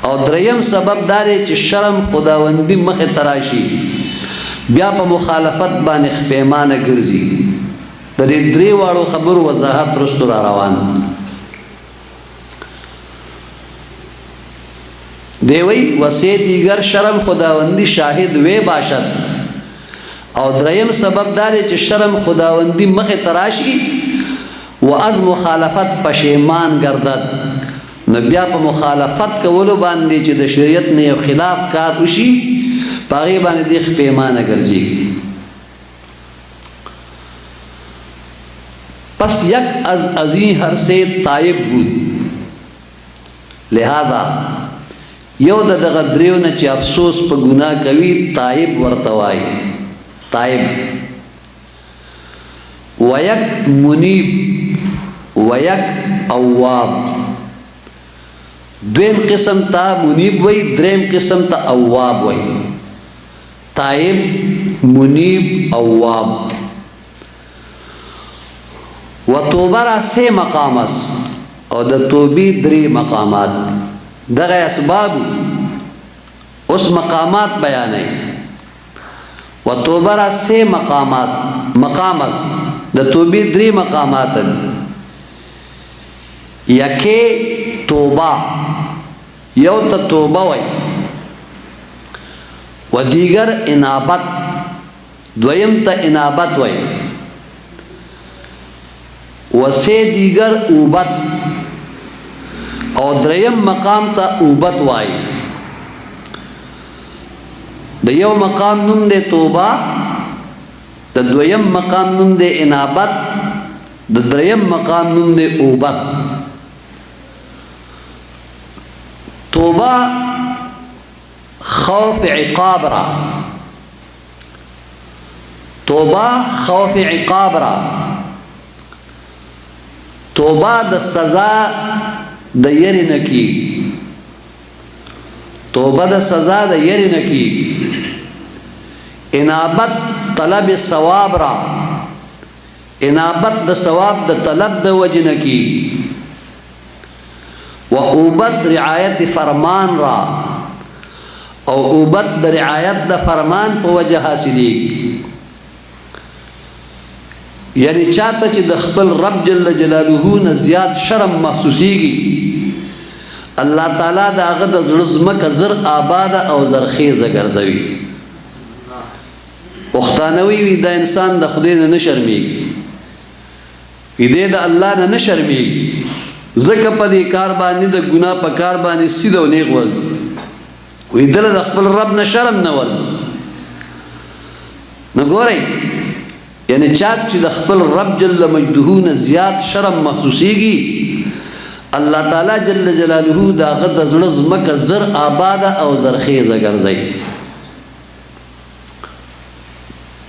او دریم سبب دا دی چې شرم خداوندی مخې ته راشي بیا په مخالفت باندې خپیمانه ګرځي. د دې درې واړو خبرو وضاحت رستو را روان دیوی وسه دیگر شرم خداوندی شاهد وی باشد. او دریم سبب دا دی چې شرم خداوندی مخې ته راشي و از مخالفت پشیمان گردد. نو بیا په مخالفت کولو باندې چې د شریعت نه یو خلاف کار وشي په هغې باندې دی خپیمانه ګرځي. پس یک از این هر سے تائب بود. لہذا یو د دغه دریو نه چې افسوس په ګناه کوي تائب ورته وایي. تائب ویک منیب ویک اواب. دویم قسم تا منیب وی دریم قسم تا اواب وی. تائب منیب اواب. و توبه را 3 مقام است او د توبې 3 مقامات. دغه اسباب اوس مقامات بیانوي. و توبه را 3 مقام است د توبې 3 مقامات. یکه توبه یو ته توبه وای و دیگر انابت دویم ته انابت وای و سه دیگر اوبت او دریم مقام ته اوبت وای. د یو مقام نوم دی توبه د دویم مقام نوم دی انابت د دریم مقام نوم دی اوبت. توبه خوف عقاب را توبه خوف عقاب را توبه د سزا د یری نکی توبه د سزا د یری نکی. انابت طلب ثواب را انابت د ثواب د طلب د وجه نکی. و اوبت رعایت فرمان را او اوبت د رعایت د فرمان په وجه حاصلی. یعنی چاته چې د خپل رب جل جلاله نه زیات شرم محسوسیږي الله تعالی د هغه د زړه ځمکه زر آباد او زرخیزه ګرځوي. پښتانه وی دا انسان د خدای نه شرمېږي دې د الله نه شرمېږي ځکه په دې کار باندې د ګناه په کار باندې سیده و نیغ ول وی دله د خپل رب نه شرم نه ول. نو ګورئ یعنی چاک چې د خپل رب جل مجده نه زیات شرم محسوسیږي الله تعالی جل جلاله د هغه د زړه ځمکه زر آباده او زرخیزه ګرځوي.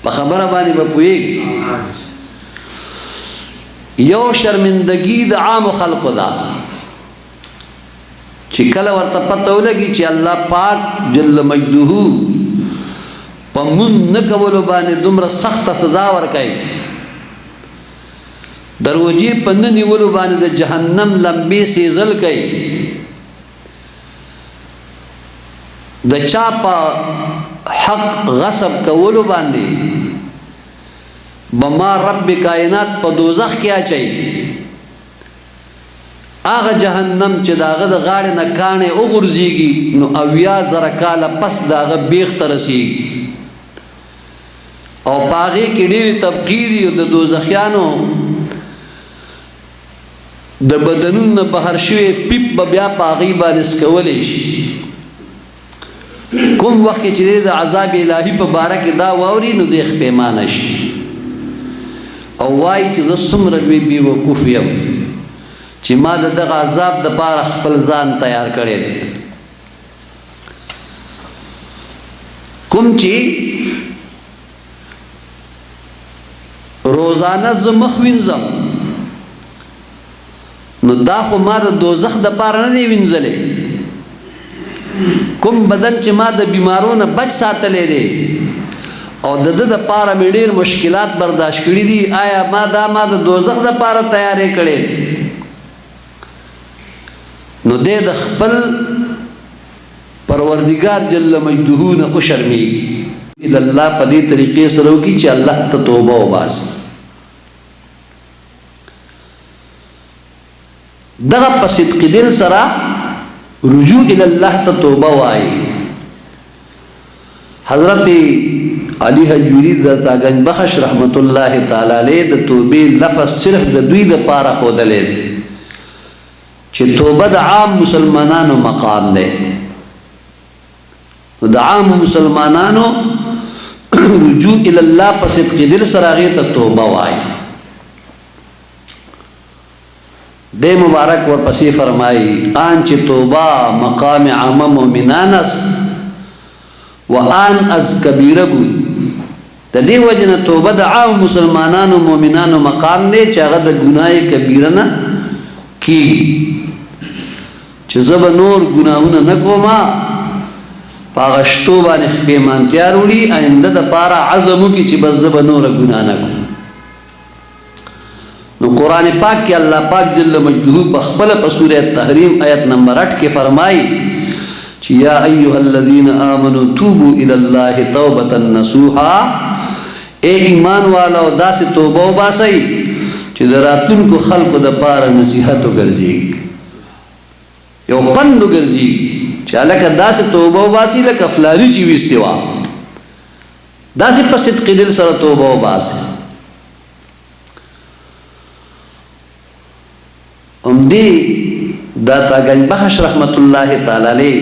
په خبره باندې به پوهېږي. یو شرمندگی د عام خلقو ده چې کله ورته پته ولګي چې الله پاک جل مجده په مون نه کولو باندې دومره سخته سزا ورکوي دروجې په نه نیولو باندې د جهنم لمبې سیزل کوي د چا په حق غصب کولو باندې بما رب کائنات په دوزخ کې اچي هغه جهنم چې داغه د غاړې نه کاڼې وغورځيږي نو 80,000 کاله پس داغه بیخ ته رسیږي او پاغي کې ډېری تبقیری د دوزخیانو د بدنونو بهر شوی پیپ بیا پاغي باندې سکولې شي. کوم وخت چې د عذاب الهی په باره کې دا واوري نو د پیمانه شي او وای چې زه څومره لوی بې وقوف یم چې ما دغه عذاب د پاره خپل ځان تیار کړی دی. کوم چې روزانه زه مخ وینځم نو دا خو ما د دوزخ د پاره نه دی وینځلی کوم بدن چې ما د بیمارونو بچ ساتلی دی او د د پاره مې ډېر مشکلات برداشت کړي دي آیا ما د دوزخ د پاره تیارې کړې نو د خپل پروردگار جل مجدہ نه او شرمېږي الی الله په دې طریقې سره وکړي چې الله ته توبه وباسي. دغه په صدق دل سره رجوع الی الله ته توبه وایي. حضرت علی حجویری د تاګنج بخش رحمت الله تعالی علیه د توبې لفظ صرف د دوی د پاره ښودلی چې توبه د عام مسلمانانو مقام دی. د عام مسلمانانو رجوع الی الله په صدق دل سره هغې ته توبه وایي. د مبارک ورپسې فرمایي آن چې توبه مقام عامه مؤمنان است و آن از کبیره بود. د دې وجه نه توبه د عام مسلمانانو مؤمنانو مقام دی چې هغه د ګناه کبیره نه کیږي چې زه به نور ګناهونه نه کومه په هغه شتو باندې پېمانتیا راوړي آینده دپاره عزم وکړي چې بس زه به نوره ګناه نه کوم. نو قرآن پاک کې الله پاک جل مجدہ په خپله په سوره تحریم آیت نمبر 8 کې فرمایي چې یا ایها الذین آمنوا توبوا الی الله توبة نصوحا. اے ایمان والو داسې توبه وباسئ چې د راتلونکو خلکو دپاره نصیحت وګرځي یو پند وګرځي چې هلکه داسې توبه وباسي لکه فلاني چې ویستې وه داسې په صدق دل سره توبه وباسئ. همدې دا تاګنج بخش رحمت الله تعالی علیه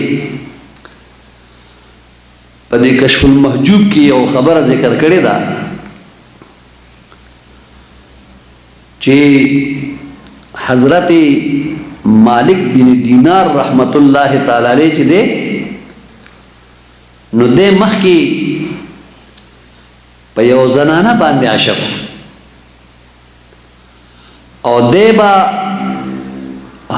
په دې کشف المحجوب کې یو خبره ذکر کړې ده چې حضرت مالک بن دینار رحمت الله تعالی علیه چې دی نو دې مخکې په یو زنانه باندې عاشق او دی به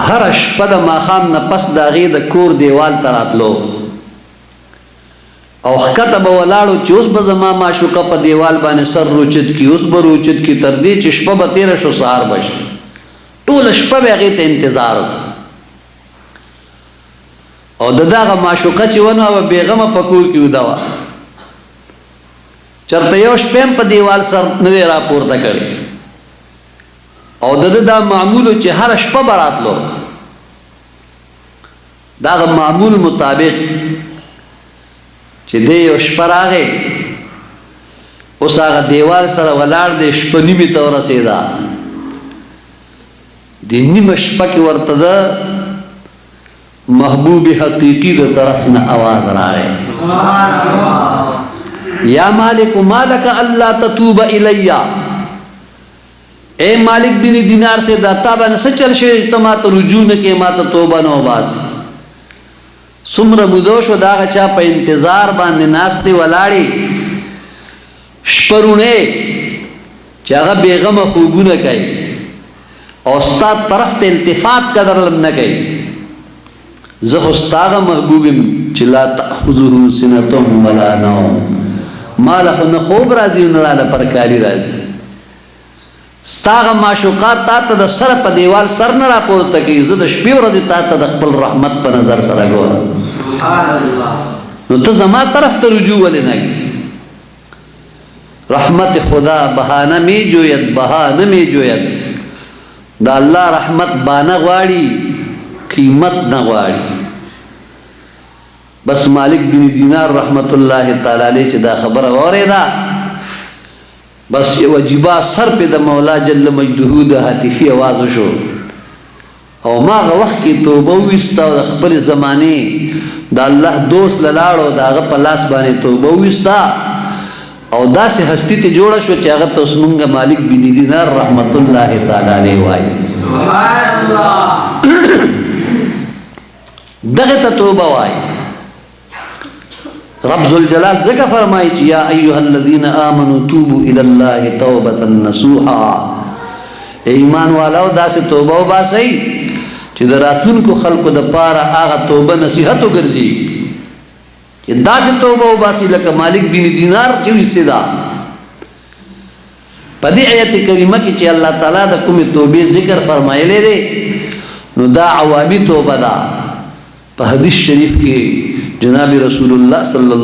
هر شپه د ماښام نه پس د هغې د کور دیوال ته راتلو او ښکته به ولاړو چې اوس به زما معشوقه په دیوال باندې سر روچت کي اوس به روچت کي تر دې چې شپه به تېره شو سهار به شي ټوله شپه به هغې ته انتظار او د دغه معشوقه چې ونه وه بېغمه په کور کې وده وه چېرته یو شپه هم په دیوال سر نه دی راپورته کړی او د ده دا معمولو چې هره شپه به راتلو دغه معمول مطابق چې دی یو شپه راغی اوس هغه دیوال سره ولاړ دی شپه نیمې ته ورسېده د نیمه شپه کې ورته د محبوب حقیقي د طرف نه آواز راغی یا مالک ما لک الا تتوب الی. اے مالک بن دینار سے دا تا باندې څه چل شوی ته ما ته رجوع نه کې ما ته توبه نه وباسي. څومره مودو شو د هغه چا په انتظار باندې ناستې ولاړې شپه روڼې چې هغه بېغمه خوبونه کوي او ستا طرف ته التفات قدر لم نه کوي. زه خو ستا هغه محبوب یم چې لا تأخذه سنة ولا نوم ما له خو نه خوب راځي نه راله پرکاري راځي. ستا هغه معشوقات تا ته د سره په دیوال سر نه راپورته کوي زه د شپې ورځې تا ته د خپل رحمت په نظر سره ګورم نو ته زما طرف ته رجوع ولې نه کوي. رحمت خدا بهانه می جوید بهانه می جوید. دا الله رحمت بانه غواړي قیمت نه غواړي. بس مالک بن دینار رحمت الله تعالی علیه چې دا خبره واورېده بس یو عجیبه سر پې د مولا جل مجدہ د هاتفي آواز وشو او ما هغه وخت کې توبه وویسته او د خپلې زمانې د الله دوست له لاړو د هغه په لاس باندې توبه وویسته او داسې هستي ته جوړه شوه چې هغه ته اوس مونږ مالک بن دینار رحمت الله تعالی علیه وایي. سبحان الله. دغه ته توبه وایي. رب ذوالجلال ذکر فرمائی چې یا ایها الذین آمنوا توبوا الی الله توبة نصوحا. ایمان والو داسې توبه وباسئ چې د راتلونکو خلکو دپاره هغه توبه نصیحت وګرځي. چې داسې توبه وباسي لکه مالک بن دینار چې ویستې ده. په دې آیت کریمه کې چې الله تعالی د کومې توبې ذکر فرمایلی دی نو دا عوامي توبه ده. په حدیث شریف کې جناب رسول الله صلی الله